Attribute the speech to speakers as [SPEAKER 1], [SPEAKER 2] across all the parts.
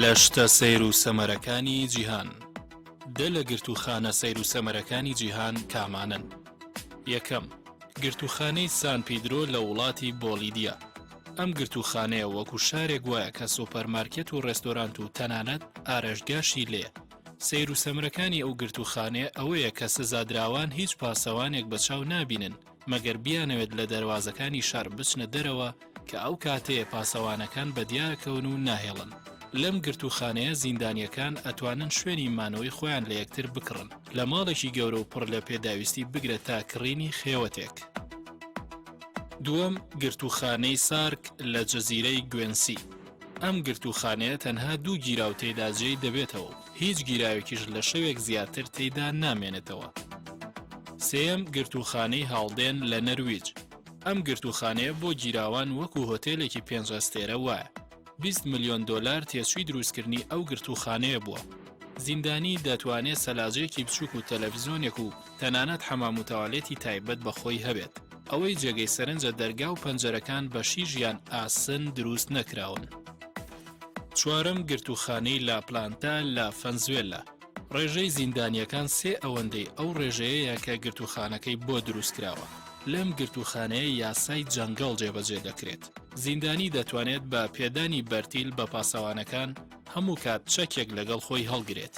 [SPEAKER 1] لە شتە سەیر و سەمەرەکانی جیهان. دە لە گرتوخانە سەیر و سەمەرەکانی جیهان کامانن. یەکەم، گرتوخانەی سان پیدرۆ لە وڵاتی بۆلیدیا. ئەم گرتوخانەیە وەکو شارێک وایە کە سوپەرمارکێت و ڕێستۆرانت و تەنانەت ئارەشگاشی لێ. سەیر و سەمرەکانی ئەو گرتوخانەیە ئەوەیە کە سزادراوان هیچ پاسەوانێک بەچاو نابینن مەگەر بیانەوێت لە دەواازەکانی شار بچنە دەرەوە کە ئەو کاتەیە پاسەوانەکان بەدیارکەون و ناهێڵن. لەم گرتوخانەیە زیندانیەکان ئەتوانن شوێنی مانەوەی خۆیان لە یەکتر بکڕن لە ماڵێکی گەورە و پڕ لە پێداویستی بگرێت تا کڕینی خێوەتێک. دووەم، گرتوخانەی سارک لە جەزیرەی گوێنسی. ئەم گرتوخانەیە تەنها 2 گیراو تێدا جێی دەبێتەوە، هیچ گیراوێکیش لە شەوێک زیاتر تێدا نامێنێتەوە. سێەم، گرتوخانەی هاڵدێن لە نەرویج. ئەم گرتوخانەیە بۆ گیراوان وەکو هۆتێلێکی 5 ئەستێرە وایە. 20 ملیۆن دۆلار تێچووی دروستکردنی ئەو گرتوخانەیە بووە. زیندانی دەتوانێت سەلاجەیەکی بچووک و تەلەڤیزۆنێک و تەنانەت حەمام و تاوالێتی تایبەت بەخۆی هەبێت. ئەوەی جێگەی سەرنجە دەرگا و پەنجەرەکان بە شیژیان ئاسن دروست نەکراون. چوارەم، گرتوخانەی لاپلانتا لە فەنزوێلا. ڕێژەی زیندانیەکان 3 ئەوەندەی ئەو ڕێژەیەیە کە گرتوخانەکەی بۆ دروستکراوە. لەم گرتوخانەیە یاسای جەنگەڵ جێبەجێ دەکرێت. زیندانی دەتوانێت بە پێدانی بەرتیل بە پاسەوانەکان هەموو کات چەکێک لەگەڵ خۆی هەڵگرێت.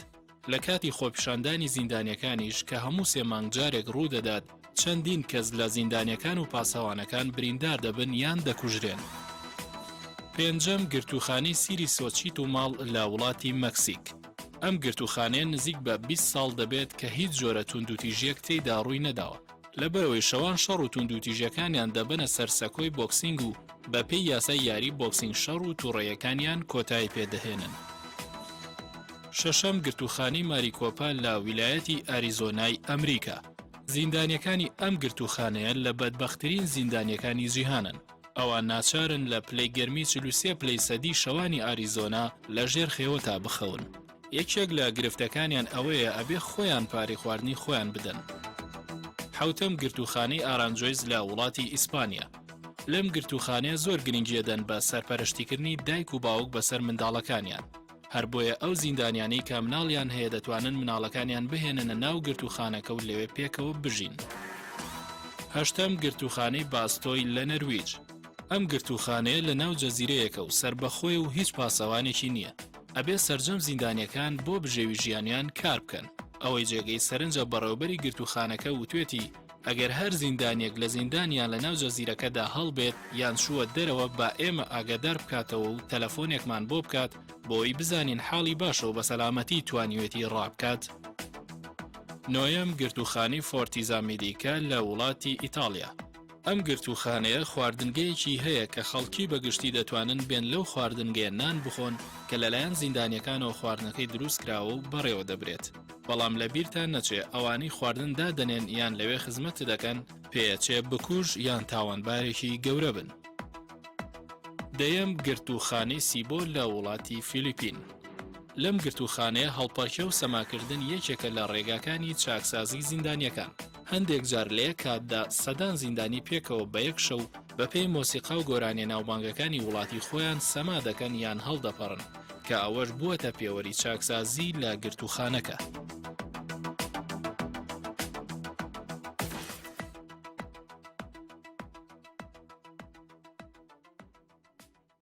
[SPEAKER 1] لە کاتی خۆپیشاندانی زیندانیەکانیش کە هەموو 3 مانگ جارێک ڕوودەدات چەندین کەس لە زیندانیەکان و پاسەوانەکان بریندار دەبن یان دەکوژرێن. پێنجەم، گرتوخانەی سیری سۆچیت و ماڵ لە وڵاتی مەکسیک. ئەم گرتوخانەیە نزیک بە 20 ساڵ دەبێت کە هیچ جۆرە توندوتیژیەک تێیدا ڕووی نەداوە. لەبەرەوەی شەوان شەڕ و توندوتیژیەکانیان دەبنە سەرسەکۆی بۆکسینگ و بە پێی یاسای یاری بۆکسینگ شەڕ و تووڕێیەکانیان کۆتایی پێدەهێنن. شەشەم، گرتوخانەی ماریکۆپا لە ویلایەتی ئاریزۆنای ئەمریکا. زیندانیەکانی ئەم گرتوخانەیە لە بەدبەختترین زیندانیەکانی جیهانن. ئەوان ناچارن لە پلەی گەرمی 43 پلەی سەدی شەوانی ئاریزۆنا لە ژێر خێوەتا بخەون. یەکێک لە گرفتەکانیان ئەوەیە ئەبێ خۆیان پارەی خواردنی خۆیان بدەن. حوتەم، گرتوخانەی ئارانجۆیز لە وڵاتی ئیسپانیا. لەم گرتوخانەیە زۆر گرنگیەدەن بە سەرپەرشتیکردنی دایک و باوک بەسەر منداڵەکانیان. هەر بۆیە ئەو زیندانیانەی کە مناڵیان هەیە دەتوانن مناڵەکانیان بهێننە ناو گرتوخانەکە و لەوێ پێکەوە بژین. هەشتەم، گرتوخانەی باستۆی لە نەرویج. ئەم گرتوخانەیە لە ناو جەزیرەیەکە و سربەخۆی و هیچ پاسەوانێکی نییە. ئەبێ سەرجەم زیندانیەکان بۆ بژێوی ژیانیان کار بکەن. ئەوەی جێگەی سەرنجە بەڕێوەبەری گرتوخانەکە وتوێتی ئەگەر هەر زیندانیەک لە زیندانیان لە ناو جەزیرەکەدا هەڵبێت یان چووە دەرەوە با ئێمە ئاگادار بکاتەوە و تەلەفۆنێکمان بۆ بکات بۆی بزانین حاڵی باشە و بە سەلامەتی توانیوێتی ڕابکات. نۆیەم، گرتوخانەی فۆرتیزا مێدیکا لە وڵاتی ئیتاڵیا. ئەم گرتوخانەیە خواردنگەیەکی هەیە کە خەڵکی بەگشتی دەتوانن بێن لەو خواردنگەیە نان بخۆن کە لەلایەن زیندانیەکانەوە خواردنەکەی دروست کراوە و بەڕێوە دەبرێت. بەڵام لە بیرتان نەچێ ئەوانەی خواردن دادەنێن یان لەوێ خزمەت دەکەن پێچێ بکوژ یان تاوانبارێکی گەورە بن. دەیەم، گرتوخانەی سیبۆ لە وڵاتی فیلیپین. لەم گرتوخانەیە هەڵپەرکە و سەماکردن یەکێکە لە ڕێگاکانی چاکسازی زیندانیەکان. هەندێک جار لە یەک کاتدا سەدان زیندانی پێکەوە بە یەک شەو بە پێی مۆسیقا و گۆرانیە ناوبانگەکانی وڵاتی خۆیان سەما دەکەن یان هەڵدەپەڕن کە ئەوەش بووەتە پێوەری چاکسازی لە گرتوخانەکە.